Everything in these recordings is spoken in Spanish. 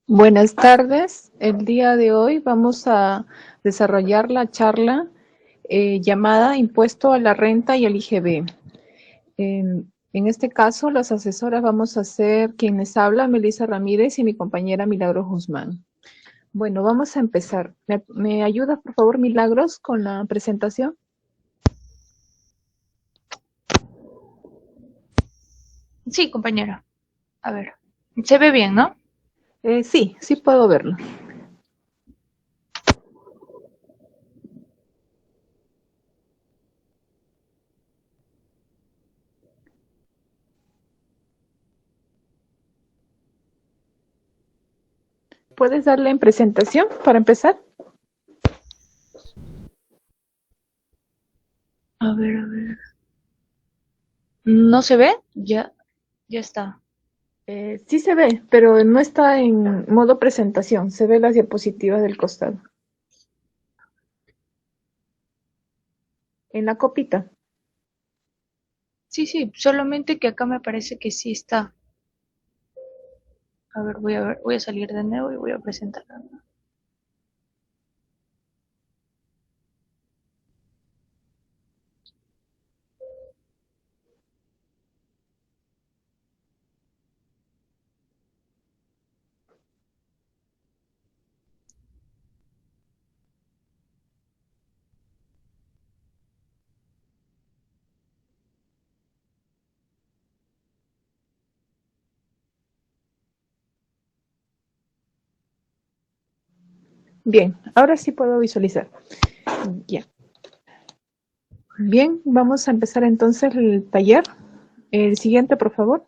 Buenas tardes. El día de hoy vamos a desarrollar la charla llamada Impuesto a la Renta y el IGB. En este caso, las asesoras vamos a ser quienes hablan, Melissa Ramírez y mi compañera Milagros Guzmán. Bueno, vamos a empezar. ¿Me ayudas, por favor, Milagros, con la presentación? Sí, compañero. A ver. Se ve bien, ¿no? Sí puedo verlo. ¿Puedes darle en presentación para empezar? A ver, a ver. ¿No se ve? Ya está. Sí se ve, pero no está en modo presentación. Se ve las diapositivas del costado. En la copita. Sí, sí, solamente que acá me parece que sí está. A ver, voy a salir de nuevo y voy a presentar. Bien, ahora sí puedo visualizar. Ya. Bien, vamos a empezar entonces el taller. El siguiente, por favor.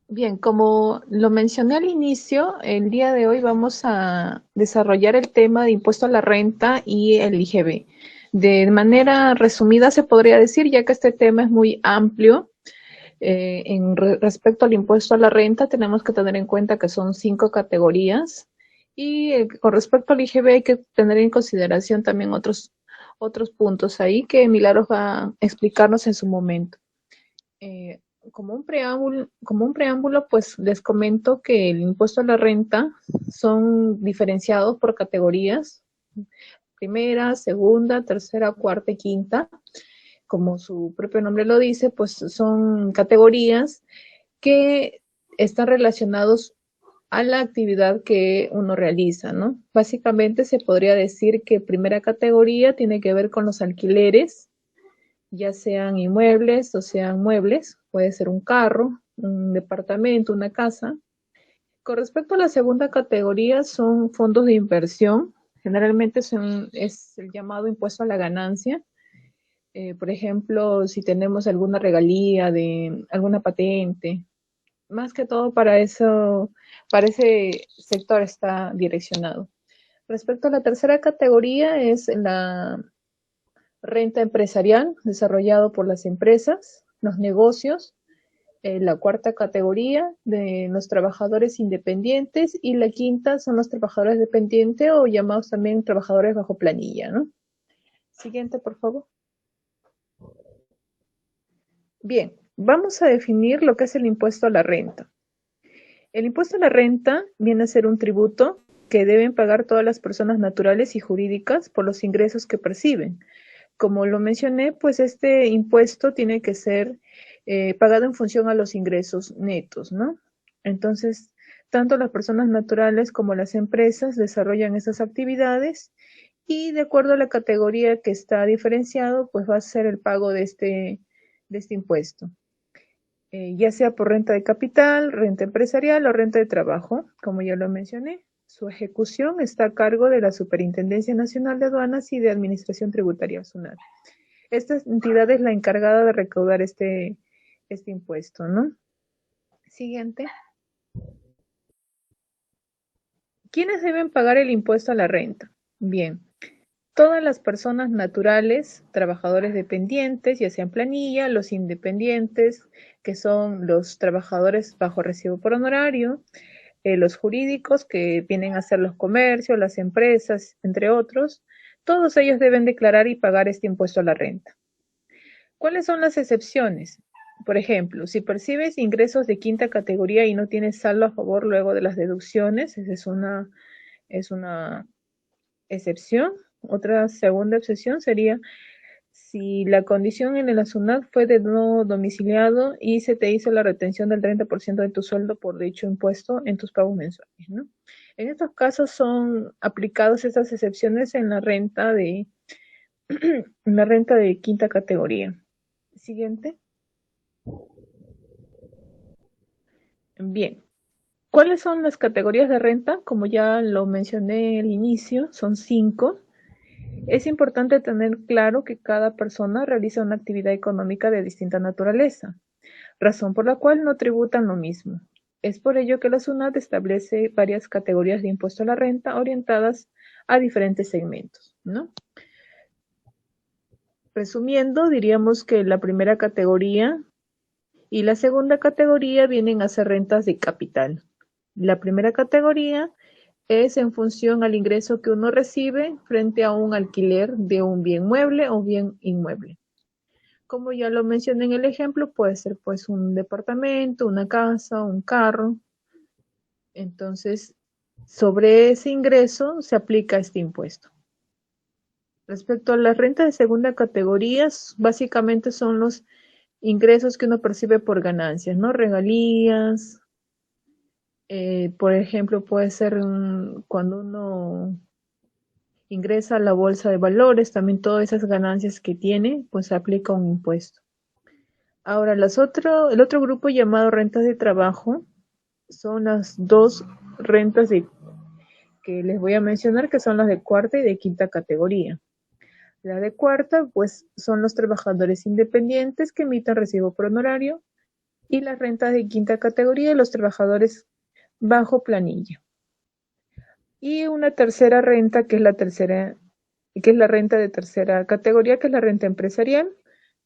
Bien, como lo mencioné al inicio, el día de hoy vamos a desarrollar el tema de impuesto a la renta y el IGB. De manera resumida se podría decir, ya que este tema es muy amplio, respecto al impuesto a la renta, tenemos que tener en cuenta que son 5 categorías y con respecto al IGB hay que tener en consideración también otros puntos ahí que Milagros va a explicarnos en su momento. Eh, como un preámbulo, pues les comento que el impuesto a la renta son diferenciados por categorías: primera, segunda, tercera, cuarta y quinta. Como su propio nombre lo dice, pues son categorías que están relacionados a la actividad que uno realiza, ¿no? Básicamente se podría decir que primera categoría tiene que ver con los alquileres, ya sean inmuebles o sean muebles, puede ser un carro, un departamento, una casa. Con respecto a la segunda categoría, son fondos de inversión, generalmente es el llamado impuesto a la ganancia. Por ejemplo, si tenemos alguna regalía de alguna patente, más que todo para eso, para ese sector está direccionado. Respecto a la tercera categoría es la renta empresarial, desarrollado por las empresas, los negocios. La cuarta categoría de los trabajadores independientes y la quinta son los trabajadores dependientes o llamados también trabajadores bajo planilla, ¿no? Siguiente, por favor. Bien, vamos a definir lo que es el impuesto a la renta. El impuesto a la renta viene a ser un tributo que deben pagar todas las personas naturales y jurídicas por los ingresos que perciben. Como lo mencioné, pues este impuesto tiene que ser pagado en función a los ingresos netos, ¿no? Entonces, tanto las personas naturales como las empresas desarrollan esas actividades y de acuerdo a la categoría que está diferenciado, pues va a ser el pago de este impuesto, ya sea por renta de capital, renta empresarial o renta de trabajo, como ya lo mencioné. Su ejecución está a cargo de la Superintendencia Nacional de Aduanas y de Administración Tributaria Nacional. Esta entidad es la encargada de recaudar este impuesto, ¿no? Siguiente. ¿Quiénes deben pagar el impuesto a la renta? Bien, todas las personas naturales, trabajadores dependientes, ya sean planilla, los independientes, que son los trabajadores bajo recibo por honorario, los jurídicos, que vienen a ser los comercios, las empresas, entre otros, todos ellos deben declarar y pagar este impuesto a la renta. ¿Cuáles son las excepciones? Por ejemplo, si percibes ingresos de quinta categoría y no tienes saldo a favor luego de las deducciones, esa es una excepción. Otra segunda excepción sería si la condición en el ASUNAT fue de no domiciliado y se te hizo la retención del 30% de tu sueldo por dicho impuesto en tus pagos mensuales, ¿no? En estos casos son aplicadas esas excepciones en la renta de quinta categoría. Siguiente. Bien. ¿Cuáles son las categorías de renta? Como ya lo mencioné al inicio, son 5. Es importante tener claro que cada persona realiza una actividad económica de distinta naturaleza, razón por la cual no tributan lo mismo. Es por ello que la SUNAT establece varias categorías de impuesto a la renta orientadas a diferentes segmentos, ¿no? Resumiendo, diríamos que la primera categoría y la segunda categoría vienen a ser rentas de capital. La primera categoría es en función al ingreso que uno recibe frente a un alquiler de un bien mueble o bien inmueble. Como ya lo mencioné en el ejemplo, puede ser pues un departamento, una casa, un carro. Entonces, sobre ese ingreso se aplica este impuesto. Respecto a las rentas de segunda categoría, básicamente son los ingresos que uno percibe por ganancias, ¿no? Regalías, por ejemplo, puede ser cuando uno ingresa a la bolsa de valores, también todas esas ganancias que tiene, pues se aplica un impuesto. Ahora, el otro grupo llamado rentas de trabajo son las dos rentas que les voy a mencionar, que son las de cuarta y de quinta categoría. La de cuarta, pues son los trabajadores independientes que emiten recibo por honorario, y las rentas de quinta categoría, los trabajadores bajo planilla. Y una tercera renta, que es la renta de tercera categoría, que es la renta empresarial,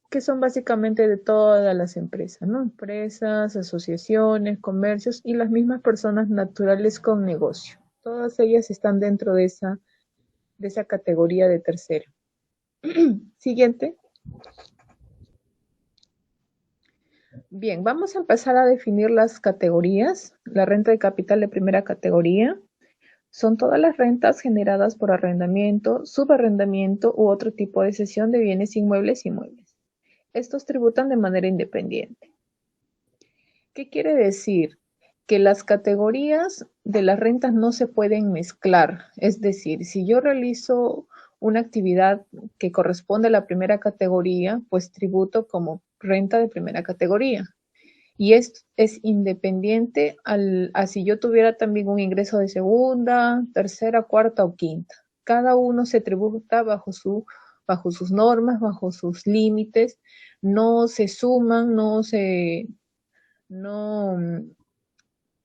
que son básicamente de todas las empresas, ¿no? Empresas, asociaciones, comercios y las mismas personas naturales con negocio. Todas ellas están dentro de esa categoría de tercero. Siguiente. Bien, vamos a empezar a definir las categorías. La renta de capital de primera categoría son todas las rentas generadas por arrendamiento, subarrendamiento u otro tipo de cesión de bienes inmuebles y muebles. Estos tributan de manera independiente. ¿Qué quiere decir? Que las categorías de las rentas no se pueden mezclar. Es decir, si yo realizo una actividad que corresponde a la primera categoría, pues tributo como renta de primera categoría. Y es independiente a si yo tuviera también un ingreso de segunda, tercera, cuarta o quinta. Cada uno se tributa bajo sus normas, bajo sus límites, no se suman, no,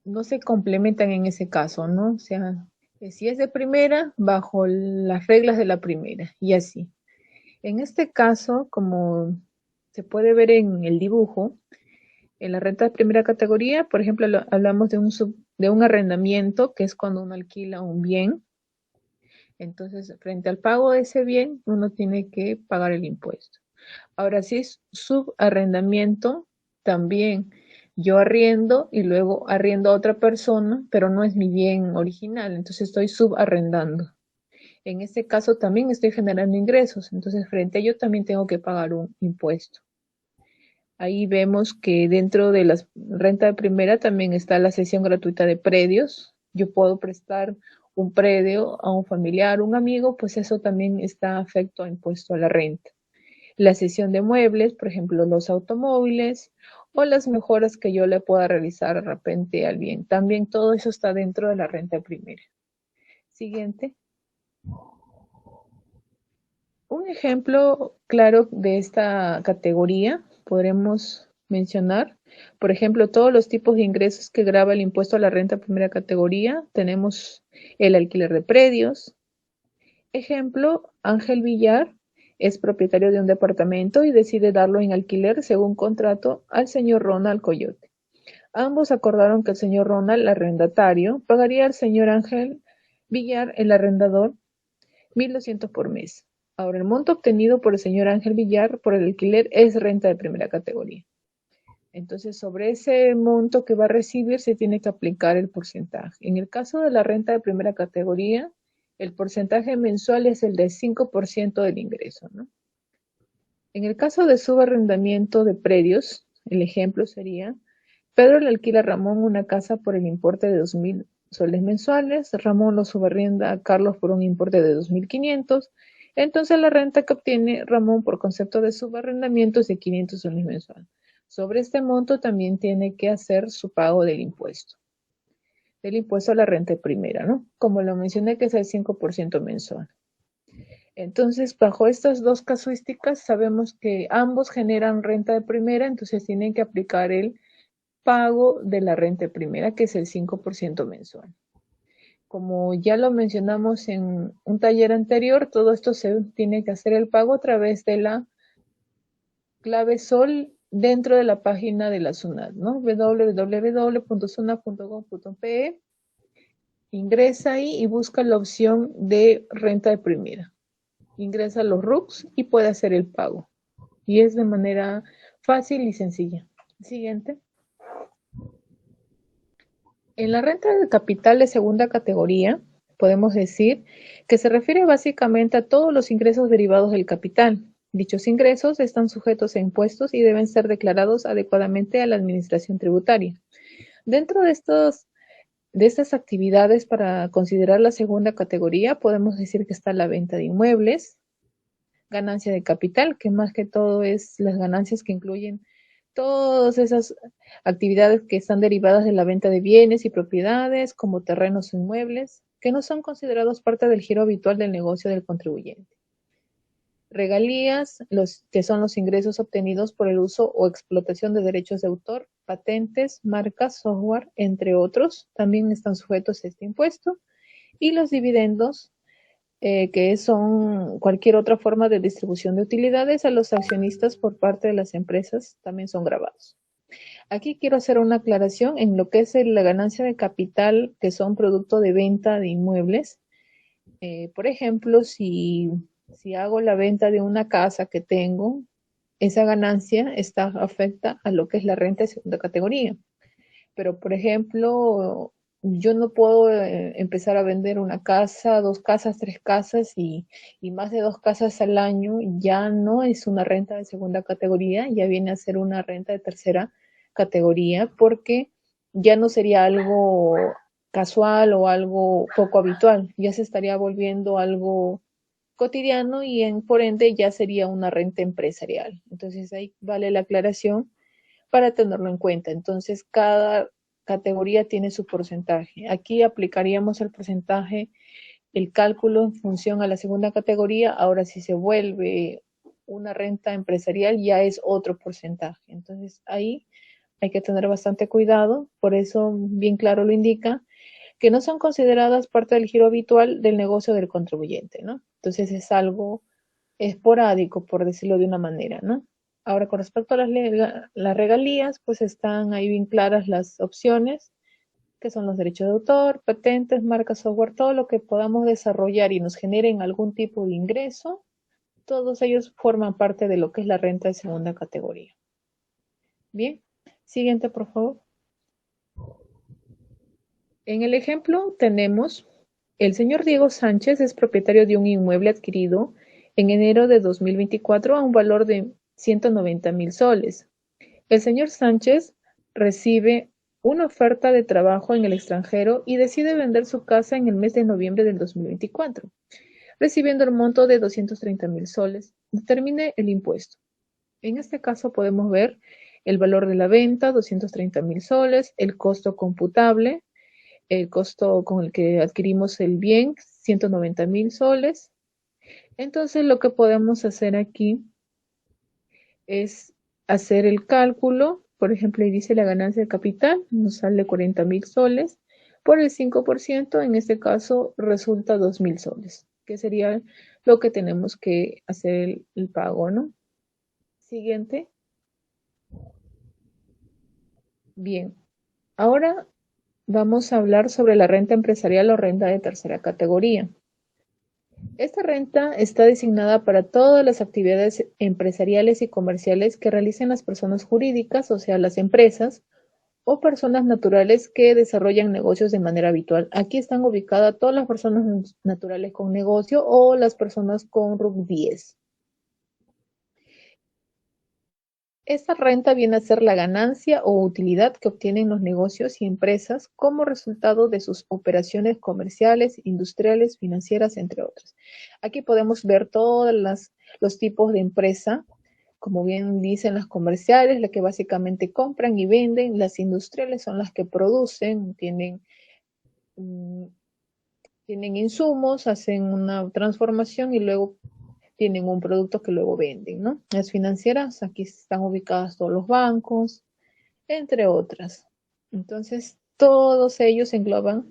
no se complementan en ese caso, ¿no? O sea, si es de primera, bajo las reglas de la primera, y así. En este caso, como se puede ver en el dibujo, en la renta de primera categoría, por ejemplo, hablamos de un arrendamiento, que es cuando uno alquila un bien. Entonces, frente al pago de ese bien, uno tiene que pagar el impuesto. Ahora, si es subarrendamiento, también yo arriendo y luego arriendo a otra persona, pero no es mi bien original, entonces estoy subarrendando. En este caso también estoy generando ingresos, entonces frente a ello también tengo que pagar un impuesto. Ahí vemos que dentro de la renta de primera también está la cesión gratuita de predios. Yo puedo prestar un predio a un familiar, un amigo, pues eso también está afecto a impuesto a la renta. La cesión de muebles, por ejemplo, los automóviles o las mejoras que yo le pueda realizar de repente al bien. También todo eso está dentro de la renta primera. Siguiente. Un ejemplo claro de esta categoría podremos mencionar, por ejemplo, todos los tipos de ingresos que grava el impuesto a la renta primera categoría. Tenemos el alquiler de predios. Ejemplo, Ángel Villar es propietario de un departamento y decide darlo en alquiler según contrato al señor Ronald Coyote. Ambos acordaron que el señor Ronald, el arrendatario, pagaría al señor Ángel Villar, el arrendador, 1.200 por mes. Ahora, el monto obtenido por el señor Ángel Villar por el alquiler es renta de primera categoría. Entonces, sobre ese monto que va a recibir se tiene que aplicar el porcentaje. En el caso de la renta de primera categoría, el porcentaje mensual es el de 5% del ingreso, ¿no? En el caso de subarrendamiento de predios, el ejemplo sería, Pedro le alquila a Ramón una casa por el importe de 2.000 soles mensuales, Ramón lo subarrienda a Carlos por un importe de 2.500, entonces la renta que obtiene Ramón por concepto de subarrendamiento es de 500 soles mensuales. Sobre este monto también tiene que hacer su pago del impuesto a la renta primera, ¿no? Como lo mencioné, que es el 5% mensual. Entonces, bajo estas dos casuísticas, sabemos que ambos generan renta de primera, entonces tienen que aplicar el pago de la renta primera, que es el 5% mensual. Como ya lo mencionamos en un taller anterior, todo esto se tiene que hacer el pago a través de la clave SOL dentro de la página de la SUNAT, ¿no? www.sunat.gov.pe. Ingresa ahí y busca la opción de renta de primera. Ingresa los RUCs y puede hacer el pago. Y es de manera fácil y sencilla. Siguiente. En la renta de capital de segunda categoría, podemos decir que se refiere básicamente a todos los ingresos derivados del capital. Dichos ingresos están sujetos a impuestos y deben ser declarados adecuadamente a la administración tributaria. Dentro de estas actividades para considerar la segunda categoría, podemos decir que está la venta de inmuebles, ganancia de capital, que más que todo es las ganancias que incluyen todas esas actividades que están derivadas de la venta de bienes y propiedades, como terrenos o inmuebles, que no son considerados parte del giro habitual del negocio del contribuyente. Regalías, que son los ingresos obtenidos por el uso o explotación de derechos de autor, patentes, marcas, software, entre otros, también están sujetos a este impuesto. Y los dividendos, que son cualquier otra forma de distribución de utilidades a los accionistas por parte de las empresas, también son gravados. Aquí quiero hacer una aclaración en lo que es la ganancia de capital, que son producto de venta de inmuebles. Por ejemplo, si hago la venta de una casa que tengo, esa ganancia afecta a lo que es la renta de segunda categoría. Pero, por ejemplo, yo no puedo empezar a vender una casa, dos casas, tres casas y más de dos casas al año. Ya no es una renta de segunda categoría, ya viene a ser una renta de tercera categoría porque ya no sería algo casual o algo poco habitual, ya se estaría volviendo algo cotidiano y por ende ya sería una renta empresarial. Entonces ahí vale la aclaración para tenerlo en cuenta. Entonces, cada categoría tiene su porcentaje. Aquí aplicaríamos el porcentaje, el cálculo en función a la segunda categoría. Ahora, si se vuelve una renta empresarial, ya es otro porcentaje. Entonces, ahí hay que tener bastante cuidado. Por eso, bien claro lo indica, que no son consideradas parte del giro habitual del negocio del contribuyente, ¿no? Entonces, es algo esporádico, por decirlo de una manera, ¿no? Ahora, con respecto a las regalías, pues están ahí bien claras las opciones, que son los derechos de autor, patentes, marcas, software, todo lo que podamos desarrollar y nos generen algún tipo de ingreso, todos ellos forman parte de lo que es la renta de segunda categoría. Bien, siguiente, por favor. En el ejemplo tenemos, el señor Diego Sánchez es propietario de un inmueble adquirido en enero de 2024 a un valor de 190.000 soles. El señor Sánchez recibe una oferta de trabajo en el extranjero y decide vender su casa en el mes de noviembre del 2024, recibiendo el monto de 230.000 soles. Determine el impuesto. En este caso podemos ver el valor de la venta, 230.000 soles, el costo computable, el costo con el que adquirimos el bien, 190.000 soles. Entonces lo que podemos hacer aquí es hacer el cálculo. Por ejemplo, ahí dice la ganancia de capital, nos sale 40.000 soles. Por el 5%, en este caso, resulta 2.000 soles, que sería lo que tenemos que hacer el pago, ¿no? Siguiente. Bien, ahora vamos a hablar sobre la renta empresarial o renta de tercera categoría. Esta renta está designada para todas las actividades empresariales y comerciales que realicen las personas jurídicas, o sea, las empresas, o personas naturales que desarrollan negocios de manera habitual. Aquí están ubicadas todas las personas naturales con negocio o las personas con RUC 10. Esta renta viene a ser la ganancia o utilidad que obtienen los negocios y empresas como resultado de sus operaciones comerciales, industriales, financieras, entre otras. Aquí podemos ver todos los tipos de empresa, como bien dicen las comerciales, las que básicamente compran y venden, las industriales son las que producen, mm, tienen insumos, hacen una transformación y luego tienen un producto que luego venden, ¿no? Las financieras, aquí están ubicadas todos los bancos, entre otras. Entonces, todos ellos engloban,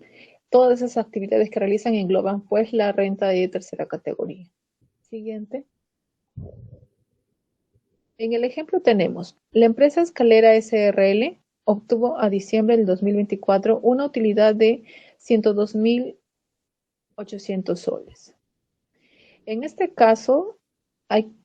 todas esas actividades que realizan engloban pues la renta de tercera categoría. Siguiente. En el ejemplo tenemos, la empresa Escalera SRL obtuvo a diciembre del 2024 una utilidad de 102.800 soles. En este caso,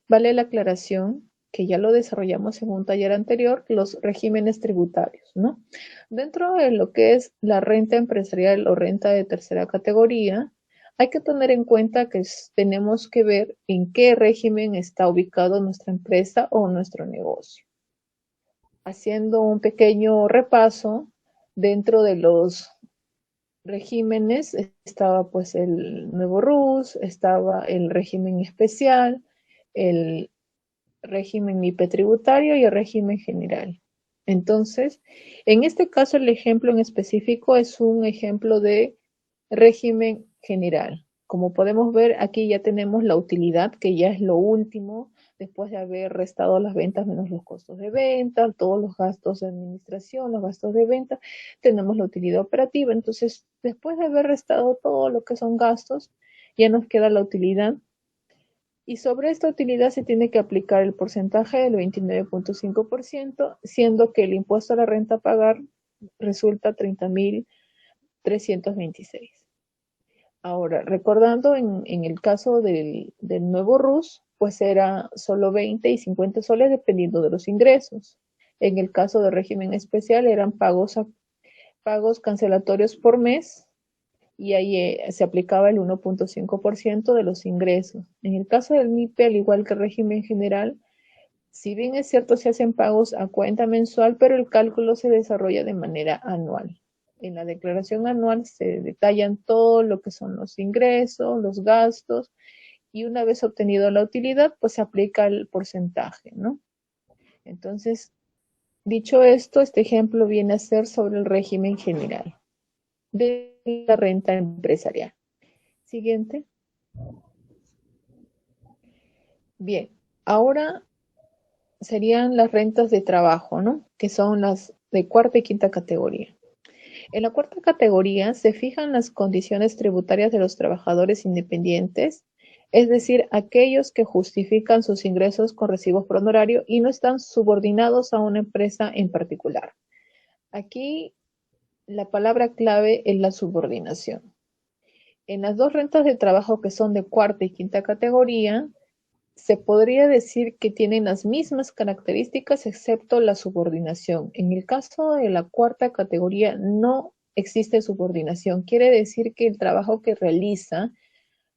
vale la aclaración que ya lo desarrollamos en un taller anterior, los regímenes tributarios, ¿no? Dentro de lo que es la renta empresarial o renta de tercera categoría, hay que tener en cuenta que tenemos que ver en qué régimen está ubicado nuestra empresa o nuestro negocio. Haciendo un pequeño repaso, dentro de los regímenes estaba pues el nuevo RUS, estaba el régimen especial, el régimen IP tributario y el régimen general. Entonces, en este caso el ejemplo en específico es un ejemplo de régimen general. Como podemos ver, aquí ya tenemos la utilidad, que ya es lo último, después de haber restado las ventas menos los costos de venta, todos los gastos de administración, los gastos de venta, tenemos la utilidad operativa. Entonces, después de haber restado todo lo que son gastos, ya nos queda la utilidad y sobre esta utilidad se tiene que aplicar el porcentaje del 29.5%, siendo que el impuesto a la renta a pagar resulta 30.326. Ahora, recordando en el caso del nuevo RUS, pues era solo 20 y 50 soles dependiendo de los ingresos. En el caso del régimen especial eran pagos cancelatorios por mes y ahí se aplicaba el 1.5% de los ingresos. En el caso del MIPE, al igual que el régimen general, si bien es cierto se hacen pagos a cuenta mensual, pero el cálculo se desarrolla de manera anual. En la declaración anual se detallan todo lo que son los ingresos, los gastos, y una vez obtenido la utilidad, pues se aplica el porcentaje, ¿no? Entonces, dicho esto, este ejemplo viene a ser sobre el régimen general de la renta empresarial. Siguiente. Bien, ahora serían las rentas de trabajo, ¿no? Que son las de cuarta y quinta categoría. En la cuarta categoría se fijan las condiciones tributarias de los trabajadores independientes, es decir, aquellos que justifican sus ingresos con recibos por honorario y no están subordinados a una empresa en particular. Aquí la palabra clave es la subordinación. En las dos rentas de trabajo que son de cuarta y quinta categoría, se podría decir que tienen las mismas características excepto la subordinación. En el caso de la cuarta categoría no existe subordinación. Quiere decir que el trabajo que realiza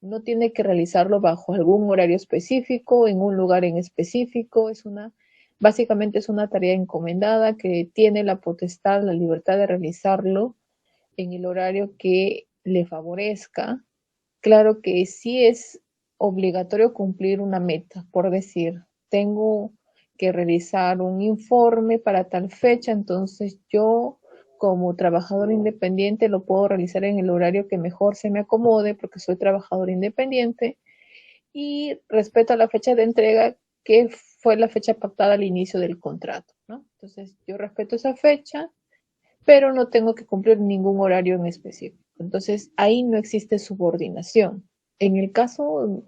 no tiene que realizarlo bajo algún horario específico, en un lugar en específico. Básicamente es una tarea encomendada que tiene la potestad, la libertad de realizarlo en el horario que le favorezca. Claro que sí es obligatorio cumplir una meta, por decir, tengo que realizar un informe para tal fecha, entonces yo como trabajador independiente lo puedo realizar en el horario que mejor se me acomode porque soy trabajador independiente y respeto a la fecha de entrega que fue la fecha pactada al inicio del contrato, ¿no? Entonces yo respeto esa fecha, pero no tengo que cumplir ningún horario en específico. Entonces, ahí no existe subordinación. En el caso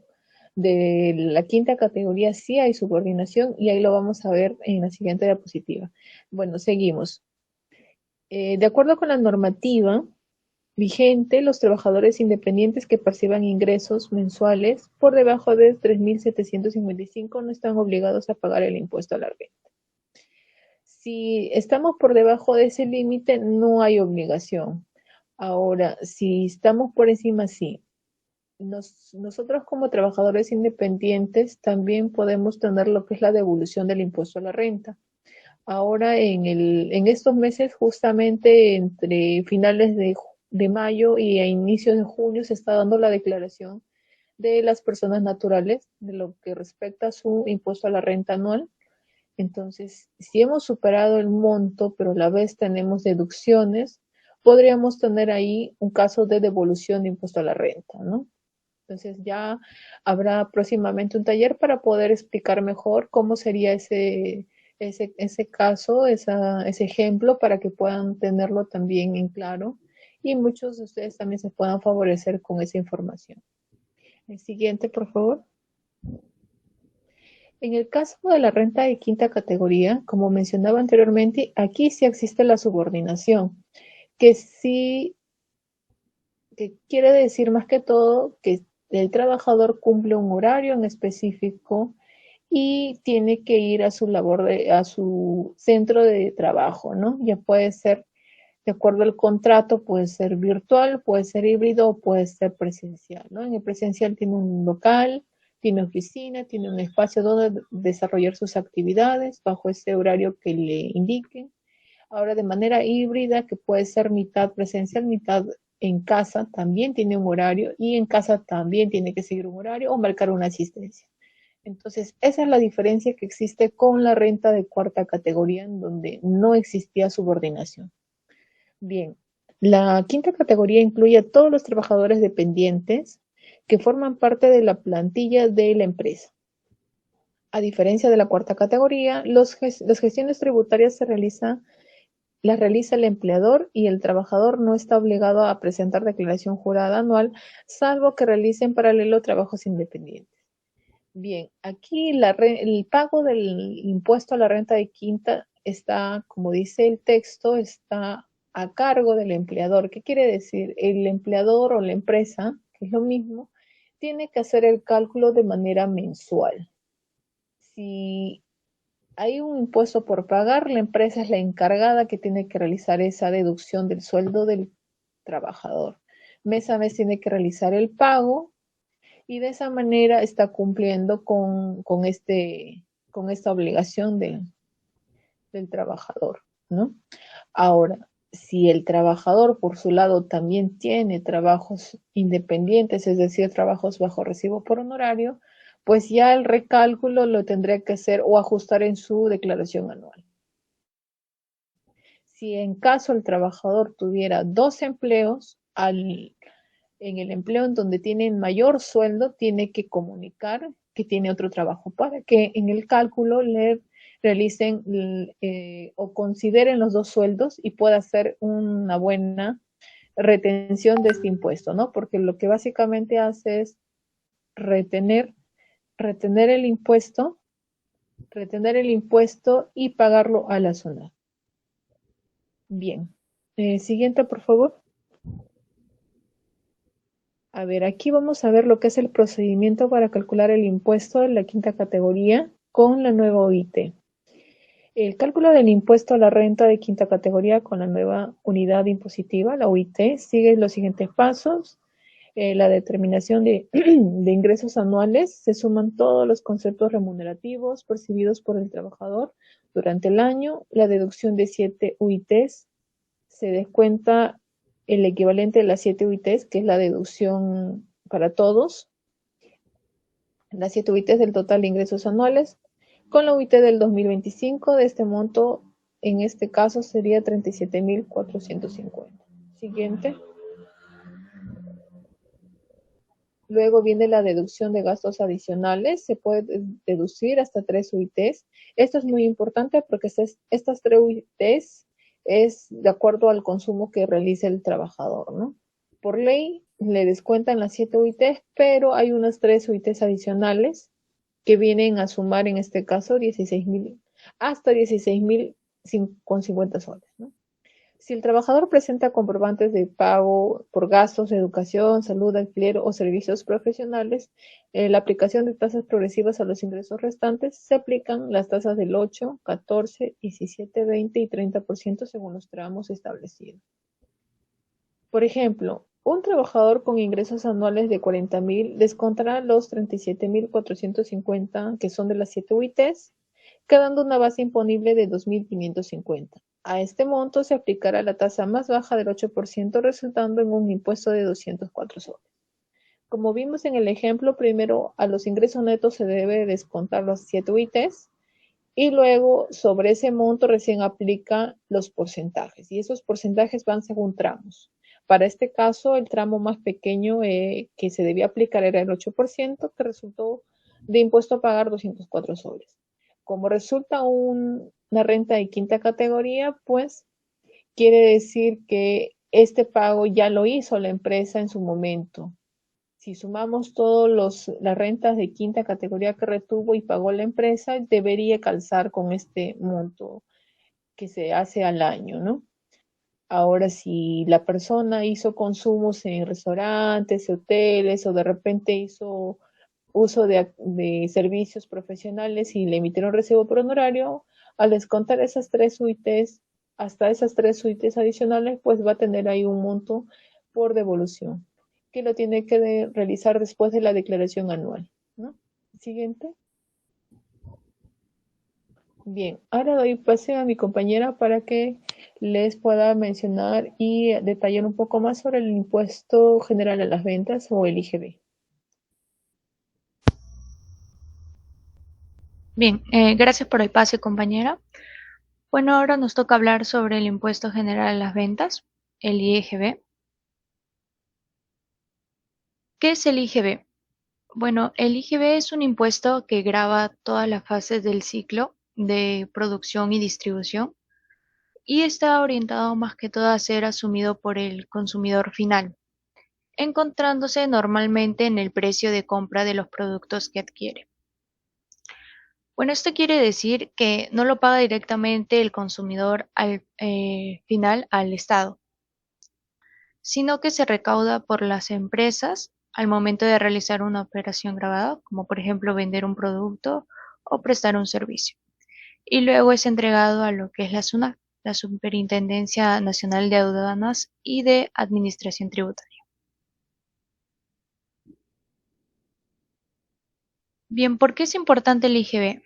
de la quinta categoría sí hay subordinación y ahí lo vamos a ver en la siguiente diapositiva. Bueno, seguimos. De acuerdo con la normativa, vigente, los trabajadores independientes que perciban ingresos mensuales por debajo de 3.755 no están obligados a pagar el impuesto a la renta. Si estamos por debajo de ese límite, no hay obligación. Ahora, si estamos por encima, sí. Nosotros como trabajadores independientes también podemos tener lo que es la devolución del impuesto a la renta. Ahora en estos meses, justamente entre finales de mayo y a inicios de junio, se está dando la declaración de las personas naturales de lo que respecta a su impuesto a la renta anual. Entonces, si hemos superado el monto, pero a la vez tenemos deducciones, podríamos tener ahí un caso de devolución de impuesto a la renta, ¿no? Entonces ya habrá próximamente un taller para poder explicar mejor cómo sería ese caso, ese ejemplo, para que puedan tenerlo también en claro y muchos de ustedes también se puedan favorecer con esa información. El siguiente, por favor. En el caso de la renta de quinta categoría, como mencionaba anteriormente, aquí sí existe la subordinación, que sí, que quiere decir más que todo que el trabajador cumple un horario en específico y tiene que ir a su a su centro de trabajo, ¿no? Ya puede ser de acuerdo al contrato, puede ser virtual, puede ser híbrido, puede ser presencial, ¿no? En el presencial tiene un local, tiene oficina, tiene un espacio donde desarrollar sus actividades bajo ese horario que le indiquen. Ahora, de manera híbrida, que puede ser mitad presencial, mitad en casa, también tiene un horario y en casa también tiene que seguir un horario o marcar una asistencia. Entonces, esa es la diferencia que existe con la renta de cuarta categoría, en donde no existía subordinación. Bien, la quinta categoría incluye a todos los trabajadores dependientes que forman parte de la plantilla de la empresa. A diferencia de la cuarta categoría, las gestiones tributarias las realiza el empleador y el trabajador no está obligado a presentar declaración jurada anual, salvo que realice en paralelo trabajos independientes. Bien, aquí el pago del impuesto a la renta de quinta está, como dice el texto, está a cargo del empleador. ¿Qué quiere decir? El empleador o la empresa, que es lo mismo, tiene que hacer el cálculo de manera mensual. Si hay un impuesto por pagar, la empresa es la encargada que tiene que realizar esa deducción del sueldo del trabajador. Mes a mes tiene que realizar el pago y de esa manera está cumpliendo con esta obligación del trabajador, ¿no? Ahora, si el trabajador por su lado también tiene trabajos independientes, es decir, trabajos bajo recibo por honorario, pues ya el recálculo lo tendría que hacer o ajustar en su declaración anual. Si en caso el trabajador tuviera dos empleos, en el empleo en donde tienen mayor sueldo, tiene que comunicar que tiene otro trabajo para que en el cálculo le realicen o consideren los dos sueldos y pueda hacer una buena retención de este impuesto, ¿no? Porque lo que básicamente hace es retener, retener el impuesto, retener el impuesto y pagarlo a la zona. Bien. Siguiente, por favor. A ver, aquí vamos a ver lo que es el procedimiento para calcular el impuesto de la quinta categoría con la nueva OIT. El cálculo del impuesto a la renta de quinta categoría con la nueva unidad impositiva, la OIT, sigue los siguientes pasos. La determinación de, de ingresos anuales, se suman todos los conceptos remunerativos percibidos por el trabajador durante el año, la deducción de 7 UITs, se descuenta el equivalente de las 7 UITs, que es la deducción para todos, las 7 UITs del total de ingresos anuales, con la UIT del 2025, de este monto, en este caso sería 37.450. Siguiente. Luego viene la deducción de gastos adicionales. Se puede deducir hasta 3 UITs. Esto es muy importante porque estas 3 UITs es de acuerdo al consumo que realice el trabajador, ¿no? Por ley le descuentan las 7 UITs, pero hay unas 3 UITs adicionales que vienen a sumar en este caso 16.000 hasta 16.050 soles, ¿no? Si el trabajador presenta comprobantes de pago por gastos de educación, salud, alquiler o servicios profesionales, la aplicación de tasas progresivas a los ingresos restantes se aplican las tasas del 8, 14, 17, 20 y 30% según los tramos establecidos. Por ejemplo, un trabajador con ingresos anuales de 40.000 descontará los 37.450 que son de las 7 UITs, quedando una base imponible de 2.550. A este monto se aplicará la tasa más baja del 8%, resultando en un impuesto de 204 soles. Como vimos en el ejemplo, primero a los ingresos netos se debe descontar los 7 UITs y luego sobre ese monto recién aplica los porcentajes y esos porcentajes van según tramos. Para este caso, el tramo más pequeño que se debía aplicar era el 8%, que resultó de impuesto a pagar 204 soles. Como resulta una renta de quinta categoría, pues quiere decir que este pago ya lo hizo la empresa en su momento. Si sumamos todas las rentas de quinta categoría que retuvo y pagó la empresa, debería calzar con este monto que se hace al año, ¿no? Ahora, si la persona hizo consumos en restaurantes, hoteles o de repente hizo uso de servicios profesionales y le emitieron recibo por honorario, al descontar esas tres UITs, hasta esas tres UITs adicionales, pues va a tener ahí un monto por devolución, que lo tiene que realizar después de la declaración anual, ¿no? Siguiente. Bien, ahora doy pase a mi compañera para que les pueda mencionar y detallar un poco más sobre el impuesto general a las ventas o el IGB. Bien, gracias por el pase, compañera. Bueno, ahora nos toca hablar sobre el impuesto general a las ventas, el IGB. ¿Qué es el IGB? Bueno, el IGB es un impuesto que grava todas las fases del ciclo de producción y distribución y está orientado más que todo a ser asumido por el consumidor final, encontrándose normalmente en el precio de compra de los productos que adquiere. Bueno, esto quiere decir que no lo paga directamente el consumidor al final al Estado, sino que se recauda por las empresas al momento de realizar una operación grabada, como por ejemplo vender un producto o prestar un servicio. Y luego es entregado a lo que es la SUNAT, la Superintendencia Nacional de Aduanas y de Administración Tributaria. Bien, ¿por qué es importante el IGB?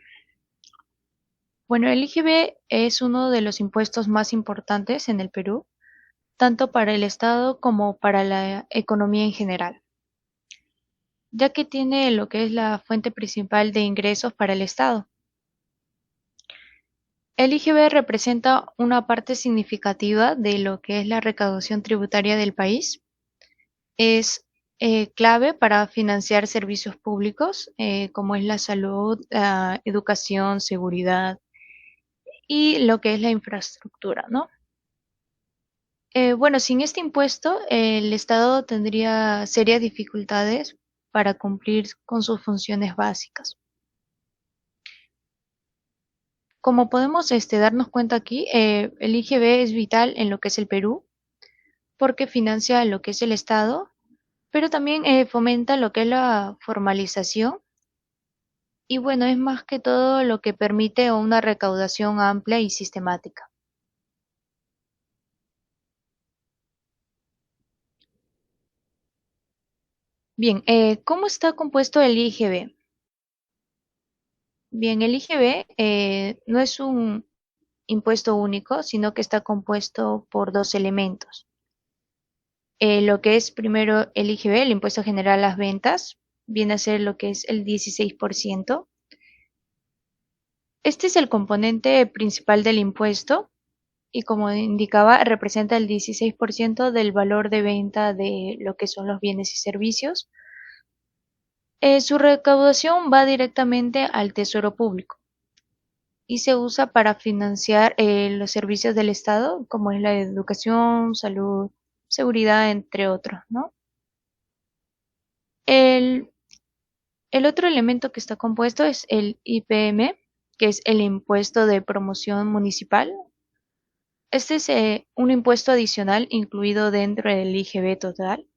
Bueno, el IGB es uno de los impuestos más importantes en el Perú, tanto para el Estado como para la economía en general, ya que tiene lo que es la fuente principal de ingresos para el Estado. El IGB representa una parte significativa de lo que es la recaudación tributaria del país. Es clave para financiar servicios públicos como es la salud, educación, seguridad y lo que es la infraestructura, ¿no? Bueno, sin este impuesto, el Estado tendría serias dificultades para cumplir con sus funciones básicas. Como podemos darnos cuenta aquí, el IGB es vital en lo que es el Perú, porque financia lo que es el Estado, pero también fomenta lo que es la formalización y bueno, es más que todo lo que permite una recaudación amplia y sistemática. Bien, ¿cómo está compuesto el IGB? Bien, el IGB no es un impuesto único, sino que está compuesto por dos elementos. Lo que es primero el IGB, el impuesto general a las ventas, viene a ser lo que es el 16%. Este es el componente principal del impuesto y como indicaba, representa el 16% del valor de venta de lo que son los bienes y servicios. Su recaudación va directamente al Tesoro Público y se usa para financiar los servicios del Estado, como es la educación, salud, seguridad, entre otros, ¿no? El, el otro elemento que está compuesto es el IPM, que es el impuesto de promoción municipal. Este es un impuesto adicional incluido dentro del IGB total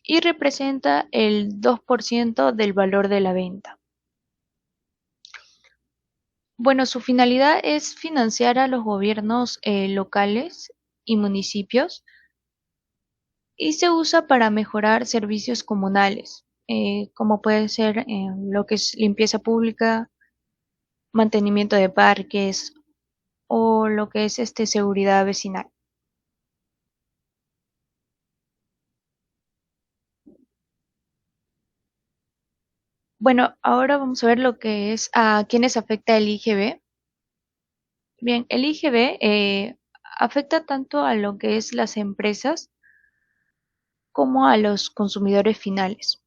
y representa el 2% del valor de la venta. Bueno, su finalidad es financiar a los gobiernos locales y municipios y se usa para mejorar servicios comunales, como puede ser lo que es limpieza pública, mantenimiento de parques o lo que es seguridad vecinal. Bueno, ahora vamos a ver lo que es a quiénes afecta el IGB. Bien, el IGB afecta tanto a lo que es las empresas como a los consumidores finales.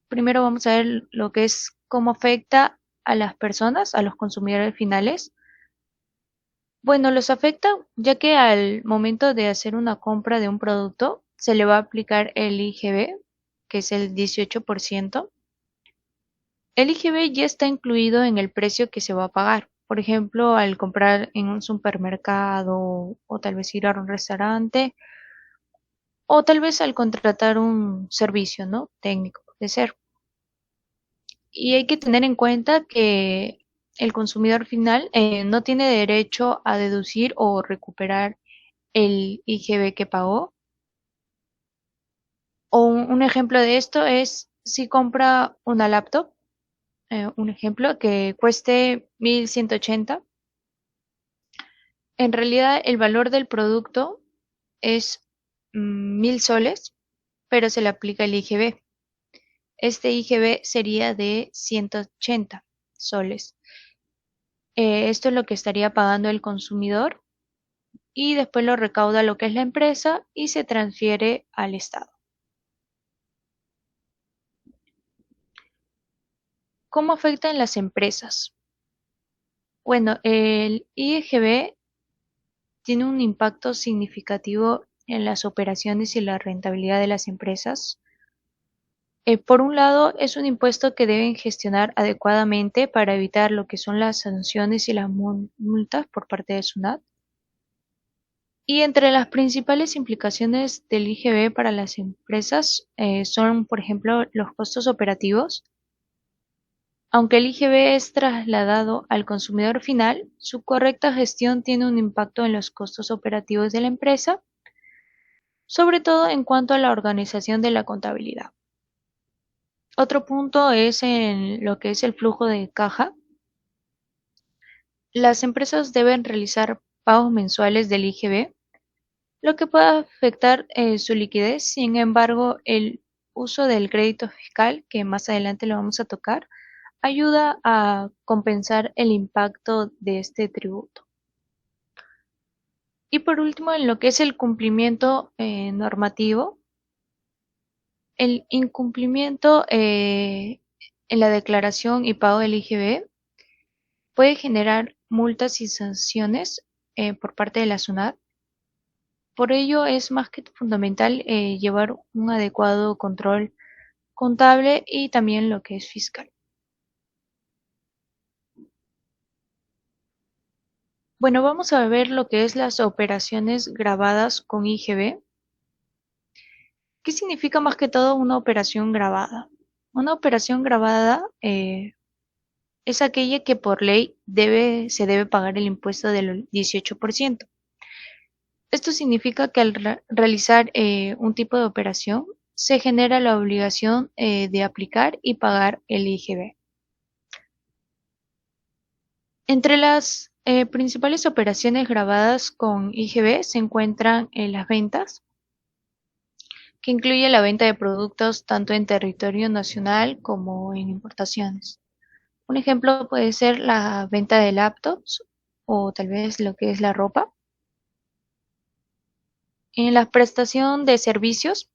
Primero vamos a ver lo que es cómo afecta a las personas, a los consumidores finales. Bueno, los afecta ya que al momento de hacer una compra de un producto se le va a aplicar el IGB, que es el 18%. El IGB ya está incluido en el precio que se va a pagar. Por ejemplo, al comprar en un supermercado o tal vez ir a un restaurante o tal vez al contratar un servicio, ¿no? Técnico, puede ser. Y hay que tener en cuenta que el consumidor final no tiene derecho a deducir o recuperar el IGB que pagó. O un ejemplo de esto es si compra una laptop, un ejemplo que cueste 1180. En realidad el valor del producto es 1000 soles, pero se le aplica el IGB. Este IGB sería de 180 soles. Esto es lo que estaría pagando el consumidor y después lo recauda lo que es la empresa y se transfiere al Estado. ¿Cómo afecta en las empresas? Bueno, el IGB tiene un impacto significativo en las operaciones y la rentabilidad de las empresas. Por un lado, es un impuesto que deben gestionar adecuadamente para evitar lo que son las sanciones y las multas por parte de SUNAT. Y entre las principales implicaciones del IGB para las empresas son, por ejemplo, los costos operativos. Aunque el IGB es trasladado al consumidor final, su correcta gestión tiene un impacto en los costos operativos de la empresa, sobre todo en cuanto a la organización de la contabilidad. Otro punto es en lo que es el flujo de caja. Las empresas deben realizar pagos mensuales del IGB, lo que puede afectar su liquidez. Sin embargo, el uso del crédito fiscal, que más adelante lo vamos a tocar, ayuda a compensar el impacto de este tributo. Y por último, en lo que es el cumplimiento normativo, el incumplimiento en la declaración y pago del IGB puede generar multas y sanciones por parte de la SUNAT. Por ello es más que fundamental llevar un adecuado control contable y también lo que es fiscal. Bueno, vamos a ver lo que es las operaciones grabadas con IGB. ¿Qué significa más que todo una operación grabada? Una operación grabada es aquella que por ley se debe pagar el impuesto del 18%. Esto significa que al realizar un tipo de operación se genera la obligación de aplicar y pagar el IGB. Entre las principales operaciones grabadas con IGB se encuentran las ventas, que incluye la venta de productos tanto en territorio nacional como en importaciones. Un ejemplo puede ser la venta de laptops o tal vez lo que es la ropa. En la prestación de servicios,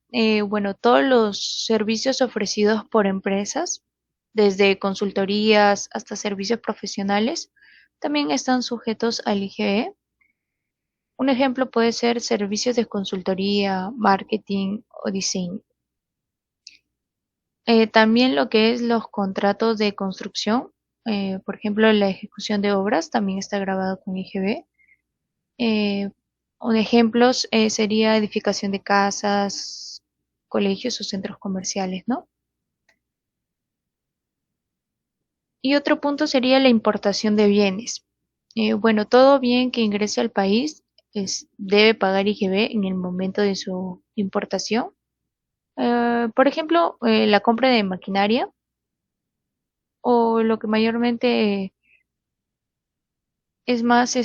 bueno, todos los servicios ofrecidos por empresas, desde consultorías hasta servicios profesionales, también están sujetos al IGE. Un ejemplo puede ser servicios de consultoría, marketing o diseño. También lo que es los contratos de construcción, Por ejemplo, la ejecución de obras también está grabado con IGB. Un ejemplo sería edificación de casas, colegios o centros comerciales, ¿no? Y otro punto sería la importación de bienes. Bueno, todo bien que ingrese al país debe pagar IGB en el momento de su importación. Por ejemplo, la compra de maquinaria o lo que mayormente es más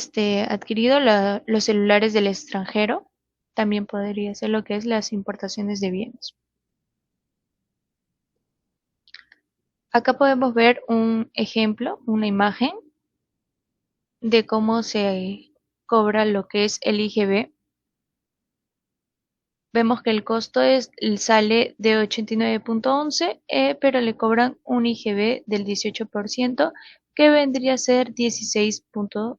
adquirido, los celulares del extranjero, también podría ser lo que es las importaciones de bienes. Acá podemos ver un ejemplo, una imagen de cómo se cobra lo que es el IGB. Vemos que el costo sale de 89.11, pero le cobran un IGB del 18%, que vendría a ser 16.4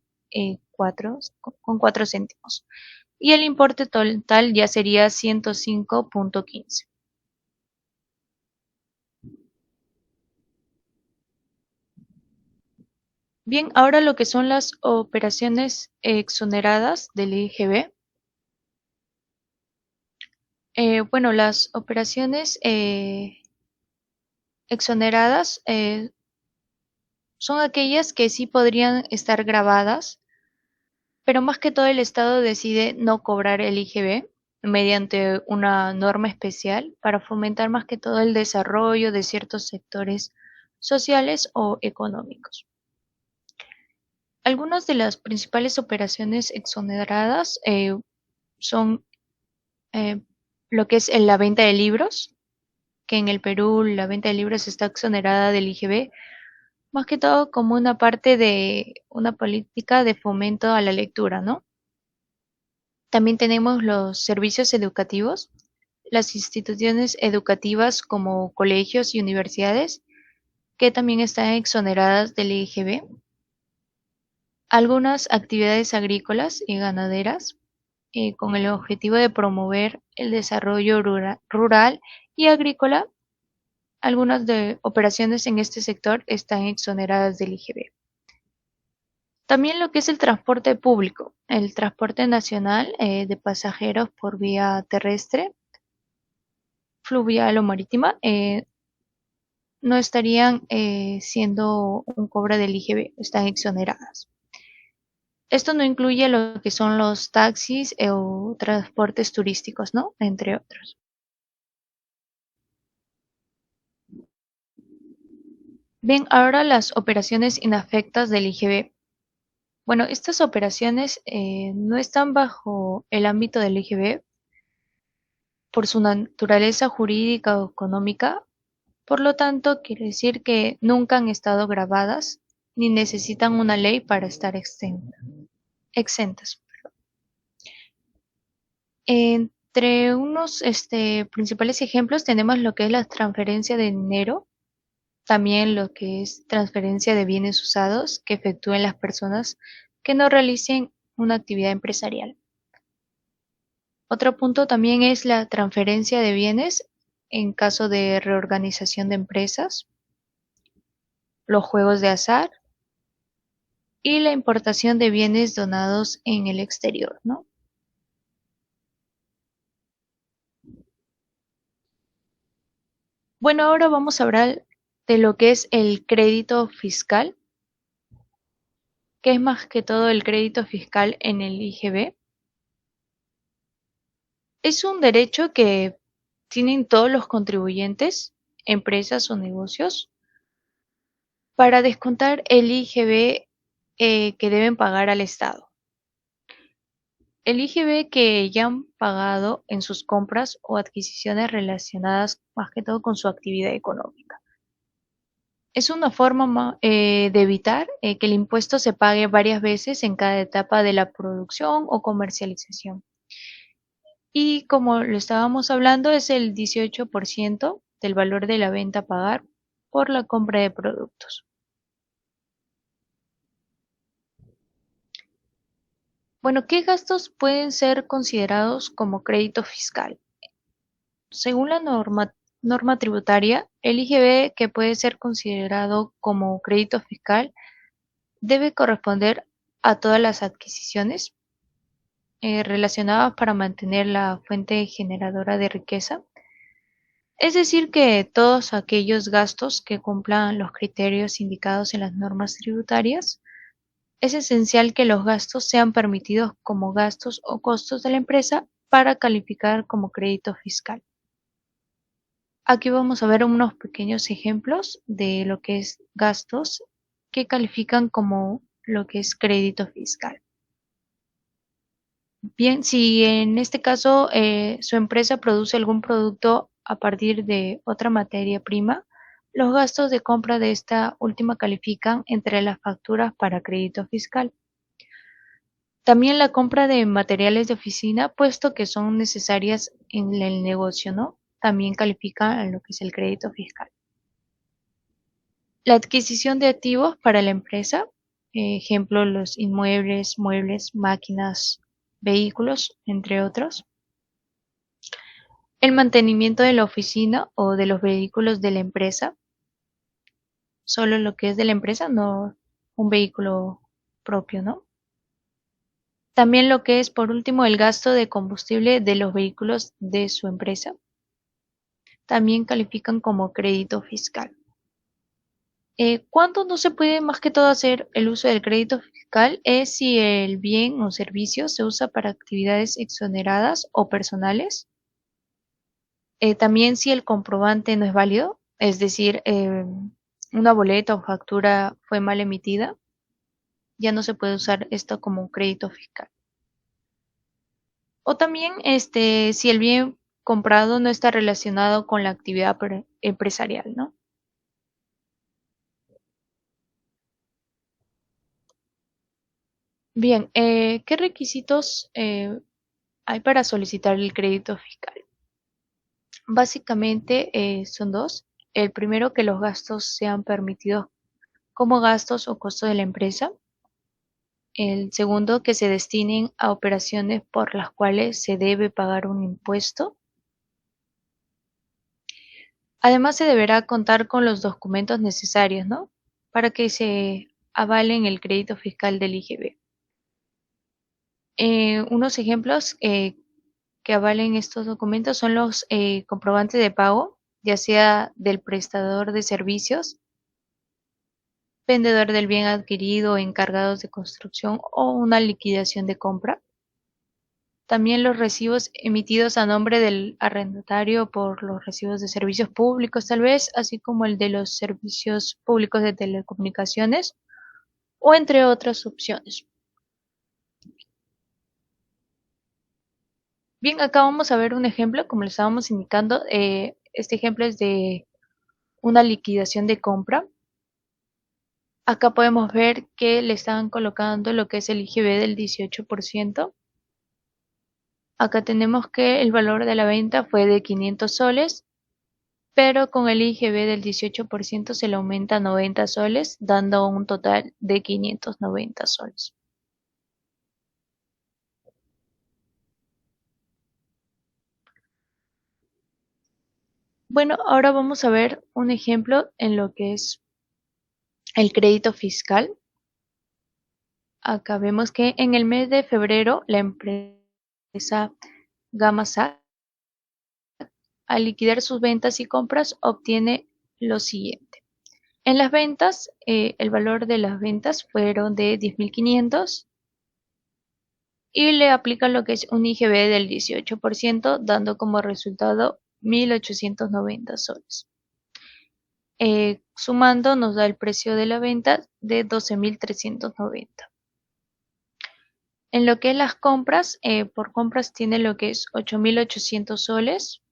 con 4 céntimos. Y el importe total ya sería 105.15. Bien, ahora lo que son las operaciones exoneradas del IGB. Bueno, las operaciones exoneradas son aquellas que sí podrían estar grabadas, pero más que todo el Estado decide no cobrar el IGB mediante una norma especial para fomentar más que todo el desarrollo de ciertos sectores sociales o económicos. Algunas de las principales operaciones exoneradas son eh, lo que es la venta de libros, que en el Perú la venta de libros está exonerada del IGB, más que todo como una parte de una política de fomento a la lectura, ¿no? También tenemos los servicios educativos, las instituciones educativas como colegios y universidades, que también están exoneradas del IGB. Algunas actividades agrícolas y ganaderas, con el objetivo de promover el desarrollo rural y agrícola. Algunas de operaciones en este sector están exoneradas del IGB. También lo que es el transporte público, el transporte nacional de pasajeros por vía terrestre, fluvial o marítima, no estarían siendo un cobro del IGB, están exoneradas. Esto no incluye lo que son los taxis o transportes turísticos, ¿no? Entre otros. Bien, ahora las operaciones inafectas del IGB. Bueno, estas operaciones no están bajo el ámbito del IGB por su naturaleza jurídica o económica, por lo tanto, quiere decir que nunca han estado grabadas ni necesitan una ley para estar exentas. Entre unos principales ejemplos tenemos lo que es la transferencia de dinero, también lo que es transferencia de bienes usados que efectúen las personas que no realicen una actividad empresarial. Otro punto también es la transferencia de bienes en caso de reorganización de empresas, los juegos de azar y la importación de bienes donados en el exterior, ¿no? Bueno, ahora vamos a hablar de lo que es el crédito fiscal, que es más que todo el crédito fiscal en el IGB. Es un derecho que tienen todos los contribuyentes, empresas o negocios, para descontar el IGB que deben pagar al Estado. El IGB que ya han pagado en sus compras o adquisiciones relacionadas más que todo con su actividad económica. Es una forma de evitar que el impuesto se pague varias veces en cada etapa de la producción o comercialización. Y como lo estábamos hablando, es el 18% del valor de la venta a pagar por la compra de productos. Bueno, ¿qué gastos pueden ser considerados como crédito fiscal? Según la norma norma tributaria, el IGB, que puede ser considerado como crédito fiscal, debe corresponder a todas las adquisiciones relacionadas para mantener la fuente generadora de riqueza. Es decir, que todos aquellos gastos que cumplan los criterios indicados en las normas tributarias, es esencial que los gastos sean permitidos como gastos o costos de la empresa para calificar como crédito fiscal. Aquí vamos a ver unos pequeños ejemplos de lo que es gastos que califican como lo que es crédito fiscal. Bien, si en este caso su empresa produce algún producto a partir de otra materia prima, los gastos de compra de esta última califican entre las facturas para crédito fiscal. También la compra de materiales de oficina, puesto que son necesarias en el negocio, ¿no? También califica en lo que es el crédito fiscal. La adquisición de activos para la empresa, ejemplo, los inmuebles, muebles, máquinas, vehículos, entre otros. El mantenimiento de la oficina o de los vehículos de la empresa, solo lo que es de la empresa, no un vehículo propio, ¿no? También lo que es, por último, el gasto de combustible de los vehículos de su empresa. También califican como crédito fiscal. ¿Cuándo no se puede más que todo hacer el uso del crédito fiscal? Es si el bien o servicio se usa para actividades exoneradas o personales. También si el comprobante no es válido, es decir, una boleta o factura fue mal emitida, ya no se puede usar esto como crédito fiscal. O también si el bien comprado no está relacionado con la actividad empresarial, ¿no? Bien, ¿qué requisitos hay para solicitar el crédito fiscal? Básicamente son dos. El primero, que los gastos sean permitidos como gastos o costos de la empresa. El segundo, que se destinen a operaciones por las cuales se debe pagar un impuesto. Además, se deberá contar con los documentos necesarios, ¿no? Para que se avalen el crédito fiscal del IGB. Unos ejemplos que avalen estos documentos son los comprobantes de pago, ya sea del prestador de servicios, vendedor del bien adquirido, encargados de construcción o una liquidación de compra. También los recibos emitidos a nombre del arrendatario por los recibos de servicios públicos, tal vez, así como el de los servicios públicos de telecomunicaciones, o entre otras opciones. Bien, acá vamos a ver un ejemplo, como le estábamos indicando. Este ejemplo es de una liquidación de compra. Acá podemos ver que le están colocando lo que es el IGB del 18%. Acá tenemos que el valor de la venta fue de 500 soles, pero con el IGB del 18% se le aumenta 90 soles, dando un total de 590 soles. Bueno, ahora vamos a ver un ejemplo en lo que es el crédito fiscal. Acá vemos que en el mes de febrero la empresa Gamasac, al liquidar sus ventas y compras, obtiene lo siguiente. En las ventas, el valor de las ventas fueron de 10.500 y le aplican lo que es un IGB del 18%, dando como resultado 1.890 soles. Sumando nos da el precio de la venta de 12.390. En lo que es las compras, por compras tiene lo que es 8.800 soles.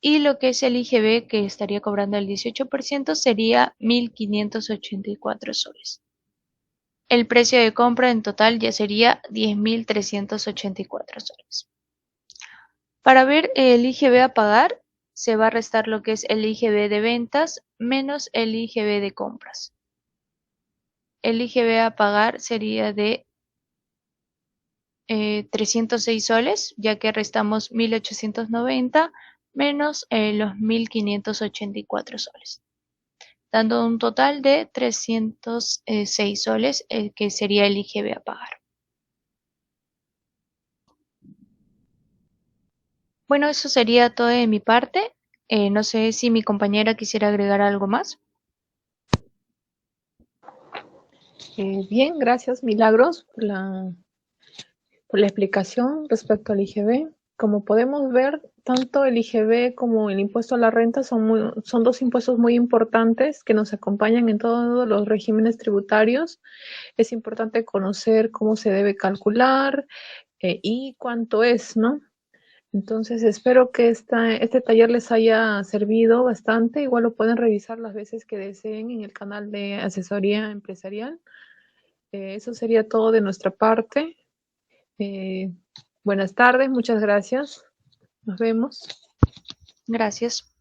Y lo que es el IGB que estaría cobrando el 18% sería 1.584 soles. El precio de compra en total ya sería 10.384 soles. Para ver el IGB a pagar, se va a restar lo que es el IGB de ventas menos el IGB de compras. El IGB a pagar sería de 306 soles, ya que restamos 1.890 menos los 1.584 soles, dando un total de 306 soles, el que sería el IGB a pagar. Bueno, eso sería todo de mi parte. No sé si mi compañera quisiera agregar algo más. Bien, gracias, Milagros, por la explicación respecto al IGB. Como podemos ver, tanto el IGB como el impuesto a la renta son dos impuestos muy importantes que nos acompañan en todos los regímenes tributarios. Es importante conocer cómo se debe calcular y cuánto es, ¿no? Entonces, espero que este taller les haya servido bastante. Igual lo pueden revisar las veces que deseen en el canal de asesoría empresarial. Eso sería todo de nuestra parte. Eh, Buenas tardes, muchas gracias. Nos vemos. Gracias.